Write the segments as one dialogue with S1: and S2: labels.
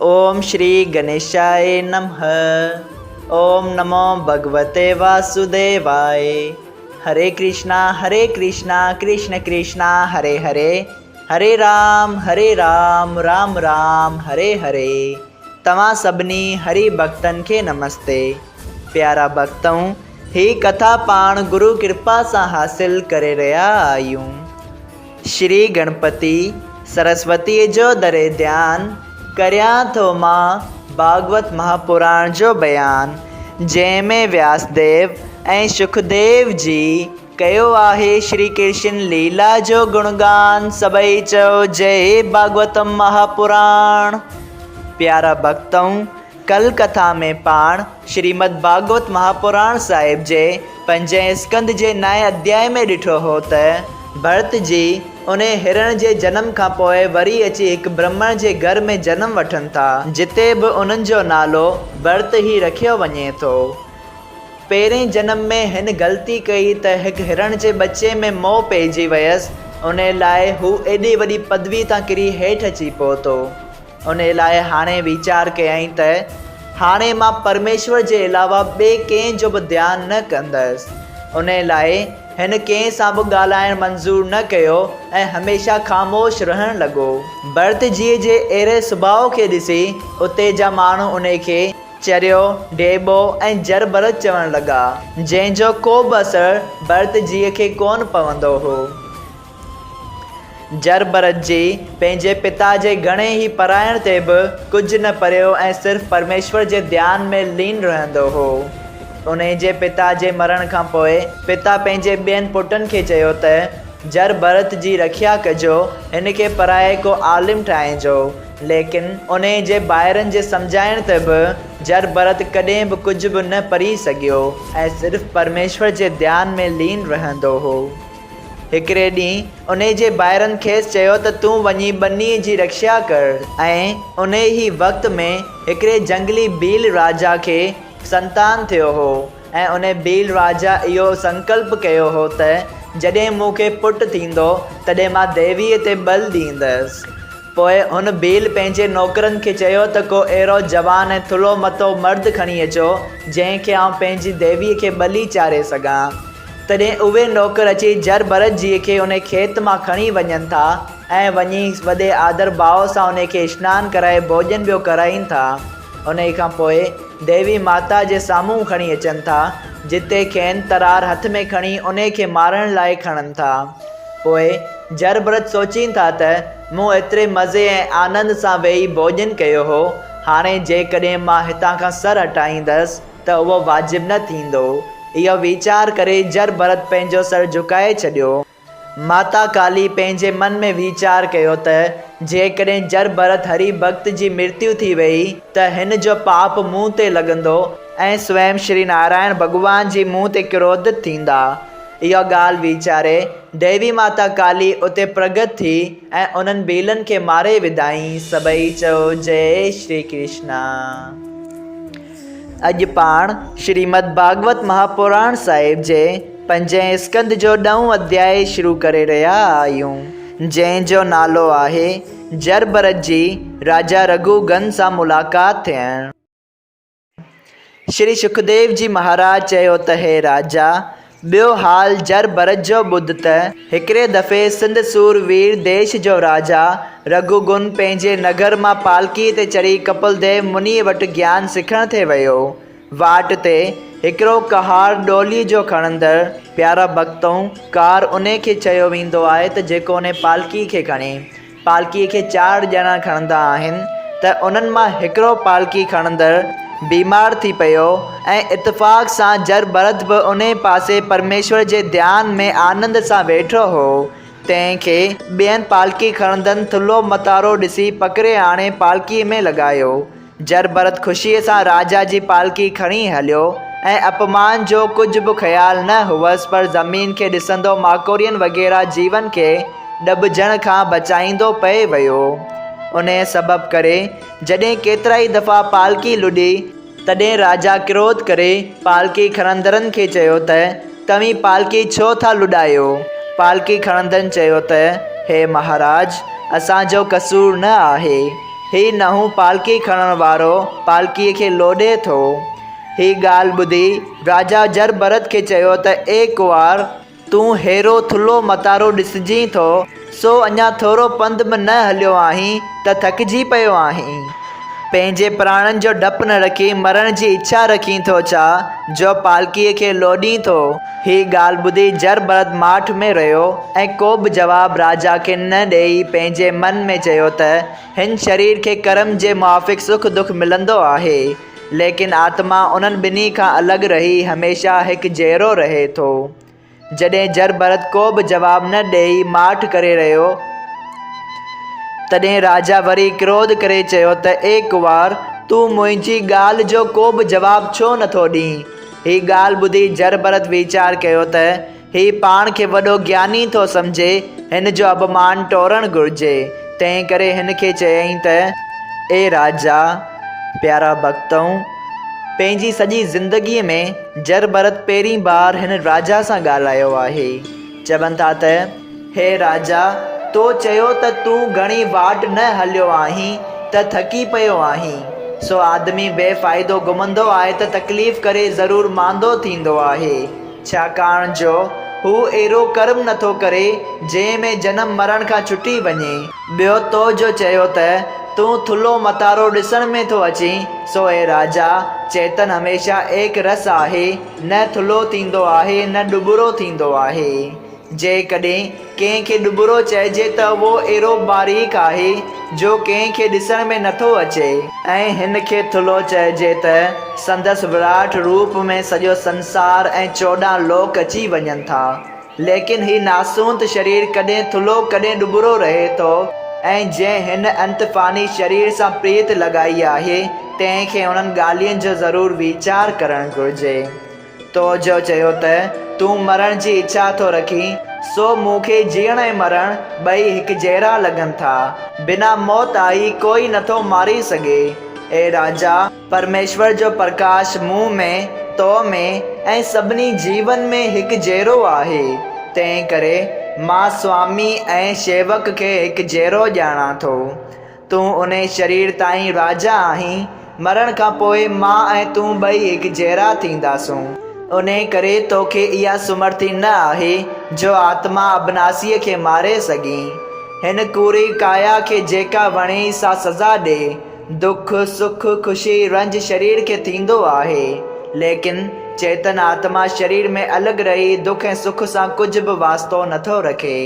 S1: ओम श्री गणेशाय नमः। ओम नमो भगवते वासुदेवाय। हरे कृष्णा कृष्ण कृष्णा हरे हरे, हरे राम राम राम हरे हरे। तव्हां सभिनी हरि भक्तन के नमस्ते। प्यारा भक्तों, ही कथा पाण गुरु कृपा से हासिल करे रहा आयूं। श्री गणपति सरस्वती जो दरे ध्यान करया थो मां भागवत महापुराण जो बयान, जैमें व्यासदेव ऐं सुखदेव जी कयो आहे श्री कृष्ण लीला जो गुणगान। सबई चओ जय भागवतम महापुराण। प्यारा भक्तों, कल कथा में पाण श्रीमद् भागवत महापुराण साहिब जे 5 स्कंद जे 9 अध्याय में ॾिठो हो त भरत जी उन्हें हिरण जे जन्म का पोइ वरी अची एक ब्राह्मण जे घर में जन्म वठन था, जिते भी उन्हनि जो नालो भरत ही रखियो वञे थो। पहिरें जन्म में हिन गलती कई त एक हिरण जे बच्चे में मोह पइजी वयसि। उन लाइ हू एॾी वॾी पदवी तां किरी हेठि अची पहुतो। उन लाइ हाणे वीचार कयई त हाणे मां परमेश्वर जे अलावा ॿिए कंहिं जो बि ध्यानु न कंदसि। उन लाइ हिन कंहिं सां बि ॻाल्हाइणु मंज़ूर न कयो ऐं हमेशा ख़ामोश रहण लॻो। भरत जी जे अहिड़े सुभाउ खे ॾिसी उते जा माण्हू उन खे चरियो, डेबो ऐं जर भरत चवण लॻा, जंहिंजो को बि असरु भरत जी खे कोन पवंदो हो। जर भरत जी पंहिंजे पिता जे घणे ही पराइण ते बि कुझु न परियो ऐं सिर्फ़ु परमेश्वर जे ध्यान में लीन रहंदो हो। उन जे पिता जे मरण खां पोइ पिता पंहिंजे ॿियनि पुटनि खे चयो त जर भरत जी रखिया कजो, हिन खे पराए को आलिम ठाहिजो। लेकिन उन जे ॿाहिरनि जे सम्झाइण ते बि जर भरत कॾहिं बि कुझु बि न पढ़ी सघियो ऐं सिर्फ़ु परमेश्वर जे ध्यान में लीन रहंदो हो। हिकिड़े ॾींहुं उन जे ॿाहिरनि खेसि चयो त तूं वञी ॿनीअ जी रक्षा कर। ऐं उन ई वक़्त में हिकिड़े जंगली भील राजा खे संतान थियो हो ऐं उन भील राजा इहो संकल्प कयो हो त जॾहिं मूंखे पुटु थींदो तॾहिं मां देवीअ ते बल ॾींदसि। पोइ हुन भील पंहिंजे नौकरनि खे चयो त को अहिड़ो जवान ऐं थुलो मथो मर्द खणी अचो जंहिंखे आउं पंहिंजी देवीअ खे बली चाढ़े सघां। तॾहिं उहे नौकर अची जर भरत जी खे उन खेत मां खणी वञनि था ऐं वञी वॾे आदर भाव सां उन खे सनानु कराए भोॼन ॿियो कराइनि था। उन खां पोइ देवी माता जे साम्हूं खणी अचनि था, जिते खेनि तरार हथ में खणी उन खे मारण लाइ खणनि था। पोइ जर भरत सोचीनि था त मूं एतिरे मज़े ऐं आनंद सां वेही भोॼन कयो हो, हाणे जेकॾहिं मां हितां खां सर हटाईंदसि त उहो वाजिबु न थींदो। इहो वीचार करे जर भरत पंहिंजो सर झुकाए छॾियो। माता काली पंहिंजे मन में वीचार कयो त जेकॾहिं जर भरत हरि भक्त जी मृत्यु थी वई त हिन जो पाप मूं ते लॻंदो ऐं स्वयं श्री नारायण भॻवान जी मूं ते क्रोधित थींदा। इहा ॻाल्हि वीचारे देवी माता काली उते प्रगट थी ऐं उन्हनि भीलनि खे मारे विधाई। सबई चओ जय श्री कृष्णा। अॼु पाण श्रीमद् भागवत महापुराण साहिब जे 5 स्कंद जो 9 अध्याय शुरू करे रहिया आहियूं, जंहिंजो नालो आहे जर भरत जी राजा रघुगन सां मुलाक़ात थियण। श्री सुखदेव जी महाराज चयो त हे राजा, ॿियो हाल जर भरत जो ॿुध त हिकिड़े दफ़े सिंध सूरवीर देश जो राजा रघुगुन पंहिंजे नगर मां पालकीअ ते चढ़ी कपिलदेव मुनीअ वटि ज्ञान सिखण ते वियो। वाट ते हिकिड़ो कहार डोली जो खणंदड़। प्यारा भक्तों, कार उन खे चयो वेंदो आहे त जेको उन पालकीअ खे खणे। पालकीअ खे 4 ॼणा खणंदा आहिनि त उन्हनि मां हिकिड़ो पालकी खणंदड़ बीमार थी पियो ऐं इत्तेफ़ाक़ सां जर भरत बि उन पासे परमेश्वर जे ध्यान में आनंद सां वेठो हो। तंहिंखे ॿियनि पालकी खणंदड़नि थुलो मतारो ॾिसी पकिड़े आणे पालकीअ में लॻायो। जर भरत ख़ुशीअ सां राजा जी पालकी खणी हलियो ऐं अपमान जो कुझु बि ख़्यालु न हुअसि, पर ज़मीन खे ॾिसंदो माकोड़ियुनि वग़ैरह जीवन खे ॾॿजण खां बचाईंदो पए वियो। उन सबबु करे जॾहिं केतिरा ई दफ़ा पालकी लुॾी, तॾहिं राजा क्रोध करे पालकी खणंदड़नि खे चयो त तव्हीं पालकी छो था लुॾायो। पालकी खणंदड़नि चयो त हे महाराज, असांजो कसूर न आहे। ही नहू पालकी खणण वारो पालकीअ खे लोॾे थो। ही ॻाल्हि ॿुधी राजा जर भरत खे चयो त ए कुंवार, तूं हेरो थुल्हो मतारो ॾिसजी थो, सो अञा थोरो पंधु बि न हलियो आहीं त थकिजी पियो आहीं। पंहिंजे प्राणनि जो डपु न रखी मरण जी इच्छा रखी थो छा, जो पालकीअ खे लोॾीं थो। ही ॻाल्हि ॿुधी जर भरत माठ में रहियो ऐं को बि जवाबु राजा खे न ॾेई पंहिंजे मन में चयो त हिन शरीर खे कर्म जे मुआफ़िक़ सुख दुख मिलंदो आहे, लेकिन आत्मा उन्हनि ॿिन्ही खां अलॻि रही हमेशह हिकु जहिड़ो रहे थो। जॾहिं जर भरत को बि जवाबु न ॾेई माठ करे रहियो, तॾहिं राजा वरी क्रोध करे चयो त ए कुंवार, तूं मुंहिंजी ॻाल्हि जो को बि जवाबु छो नथो ॾीं। ही ॻाल्हि ॿुधी जर भरत वीचार कयो त ही पाण खे वॾो ज्ञानी थो सम्झे, हिन जो अपमान टोड़णु घुरिजे। तंहिं करे हिन खे चयईं त ए राजा, प्यारा भक्तऊं, पंहिंजी सॼी ज़िंदगीअ में जर भरत पहिरीं बार हिन राजा सां ॻाल्हायो आहे। चवनि था त हे राजा, तो चयो त तूं घणी वाट न हलियो आहीं त थकी पियो आहीं। सो आदमी बेफ़ाइदो घुमंदो आहे त तकलीफ़ करे ज़रूरु मांदो थींदो आहे, छाकाणि जो हू अहिड़ो कर्म नथो करे जंहिं में जनम मरण खां छुटी वञे। ॿियो तो जो चयो त तूं थुल्हो मतारो ॾिसण में थो अची, सो ए राजा, चेतन हमेशह एक रस आहे, न थुल्हो थींदो आहे न डुबरो थींदो आहे। जेकॾहिं कंहिंखे डुबरो चइजे त उहो अहिड़ो बारीक़ आहे जो कंहिंखे ॾिसण में नथो अचे, ऐं हिन खे थुल्हो चइजे त संदसि विराट रूप में सॼो संसार ऐं 14 लोक अची वञनि था। लेकिन ही नासूंत शरीर कॾहिं थुल्हो कॾहिं डुबरो रहे थो, ऐं जंहिं हिन अंतफ़ानी शरीर सां प्रीत लॻाई आहे, तंहिंखे उन्हनि ॻाल्हियुनि जो ज़रूरु वीचार करणु घुरिजे। तो जो चयो त तूं मरण जी इच्छा थो रखी, सो मूंखे जीअण ऐं मरण ॿई हिकु जहिड़ा लॻनि था। बिना मौत आई कोई नथो मारी सघे। ए राजा, परमेश्वर जो प्रकाश मूं में, तो में ऐं सभिनी जीवन में हिकु जहिड़ो आहे। तंहिं करे मां स्वामी ऐं शेवक खे हिकु जहिड़ो ॼाणा थो। तूं उन शरीर ताईं राजा आहीं, मरण खां पोइ मां ऐं तूं ॿई हिकु जहिड़ा थींदासूं। उन करे तोखे इहा सुमर्थी न आहे जो आत्मा अबनासीअ खे मारे सघीं। हिन कूड़ी काया खे जेका वणे सा सज़ा ॾे। दुख सुख खुशी रंज शरीर खे थींदो आहे, लेकिन चेतन आत्मा शरीर में अलॻि रही दुख ऐं सुख सां कुझु बि वास्तो नथो रखे।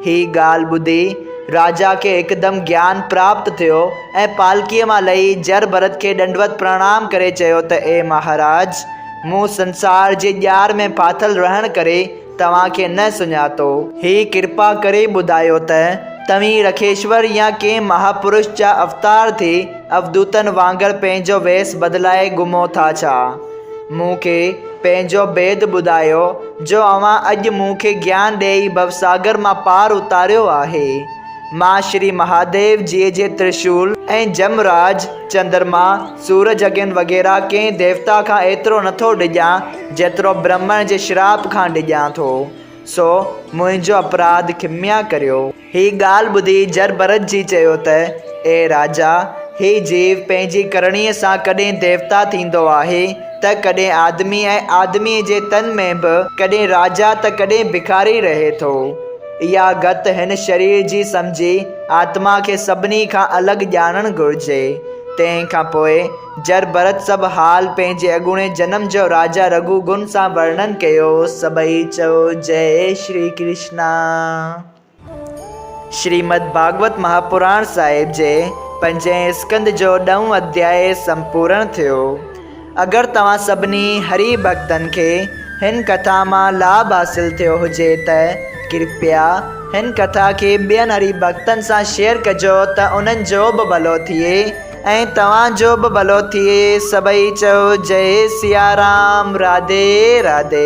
S1: ही ॻाल्हि ॿुधी राजा खे हिकदमि ज्ञान प्राप्त थियो ऐं पालकीअ मां लही जर भरत खे दंडवत प्रणाम करे चयो त ए महाराज, मूं संसार जे ॼार में फाथल रहण करे तव्हांखे न सुञातो। ही कृपा करे ॿुधायो त तव्हीं रखेश्वर या कंहिं महापुरुष जा अवतार थी अवधूतन वांगुरु पंहिंजो वेस बदिलाए घुमो था छा? मूंखे पंहिंजो भेद ॿुधायो जो अव्हां अॼु मूंखे ज्ञान ॾेई भवसागर मां पार उतारियो आहे। मां श्री महादेव जी जे त्रिशूल ऐं जमराज, चंद्रमा, सूरज अग्नि वग़ैरह कंहिं देवता खां एतिरो नथो ॾिजां जेतिरो ब्रह्मण जे श्राप खां ॾिजां थो। सो मुंहिंजो अपराध क्षम्या करियो। ही ॻाल्हि ॿुधी जर भरत जी चयो त ए राजा, ही जीव पंहिंजी करणीअ सां कॾहिं देवता थींदो आहे त कॾहिं आदमी ऐं आदमीअ जे तन में बि कॾहिं राजा त कॾहिं भिखारी रहे थो। इहा गत हिन शरीर जी सम्झी आत्मा खे सभिनी खां अलॻि ॼाणणु घुरिजे। तंहिं खां पोइ जर भरत सभु हाल पंहिंजे अॻूणे जन्म जो राजा रघुगुण सां वर्णन कयो। सभई चओ जय श्री कृष्णा। श्रीमद् भागवत महापुराण साहिब जे 5 स्कंद जो 9 अध्याय संपूर्ण थियो। अगरि तव्हां सभिनी हरि भक्तनि खे हिन कथा मां लाभ हासिल थियो हुजे त कृपया हिन कथा खे ॿियनि हरि भक्तनि सां शेयर कजो त उन्हनि जो बि भलो थिए ऐं तव्हांजो बि भलो थिए। सभई चओ जय सिया राम। राधे राधे।